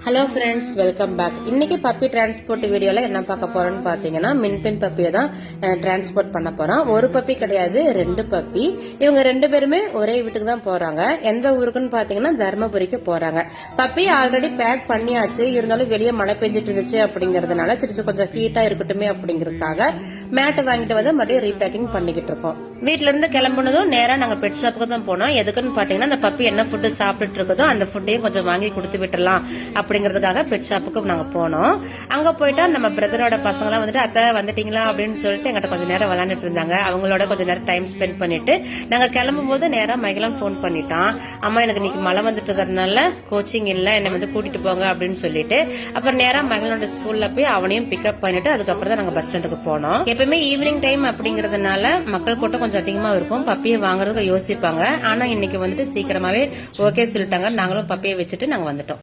Hello friends, welcome back. இன்னைக்கு puppy transport வீடியோல என்ன பார்க்க போறோம்னு பாத்தீங்கன்னா, மின்பெண் பப்பியை தான் டிரான்ஸ்போர்ட் பண்ண போறோம். ஒரு பப்பி கிடையாது, 2 பப்பி. இவங்க 2 பேருமே ஒரே வீட்டுக்கு தான் போறாங்க. எந்த ஊருக்குன்னு பாத்தீங்கன்னா தர்மபுரிக்கு போறாங்க. பப்பி ஆல்ரெடி பேக் பண்ணியாச்சு, இருந்தாலும் வெளியே மழை பெஞ்சிட்டு இருந்துச்சு அப்படிங்கறதுனால சிரிச்சு கொஞ்சம் ஹீட்டா இருக்கட்டுமே அப்படிங்கறதுக்காக மேட் வாங்கிட்டு வந்து மறுபடியும் ரீபேக்கிங் பண்ணிக்கிட்டு இருக்கோம். வீட்டுல இருந்து கிளம்புனதும் நேரா நாங்க பெட் ஷாப்புக்கு தான் போனோம். எதுக்குன்னு பாத்தீங்கன்னா, அந்த பப்பி என்ன ஃபுட்டு சாப்பிட்டுட்டு இருக்குதோ அந்த ஃபுட்டையும் கொஞ்சம் வாங்கி கொடுத்து விட்டுலாம் அப்படிங்கறதுக்காக பெட் ஷாப்புக்கு நாங்க போனோம். அங்க போயிட்டா நம்ம பிரதரோட பசங்க எல்லாம் வந்துட்டு அத்தை வந்துட்டீங்களா அப்படின்னு சொல்லிட்டு எங்கிட்ட கொஞ்சம் நேரம் விளையாண்டுட்டு இருந்தாங்க. அவங்களோட கொஞ்சம் நேரம் டைம் ஸ்பெண்ட் பண்ணிட்டு நாங்க கிளம்பும் போது நேரம் மைக்கெல்லாம் போன் பண்ணிட்டான். அம்மா எனக்கு இன்னைக்கு மழை வந்துட்டு இருக்கிறதுனால கோச்சிங் இல்ல, என்னை வந்து கூட்டிட்டு போங்க அப்படின்னு சொல்லிட்டு அப்புறம் நேரம் மகளோட ஸ்கூல்ல போய் அவனையும் பிக்கப் பண்ணிட்டு அதுக்கப்புறம் தான் நாங்க பஸ் ஸ்டாண்டுக்கு போனோம். எப்பவுமே ஈவினிங் டைம் அப்படிங்கறதுனால மக்கள் கூட்டம் கொஞ்சம் அதிகமா இருக்கும். பப்பியை வாங்குறதுக்கு யோசிப்பாங்க. ஆனா இன்னைக்கு வந்துட்டு சீக்கிரமாவே ஓகே சொல்லிட்டாங்க. நாங்களும் பப்பியை வச்சுட்டு நாங்க வந்துட்டோம்.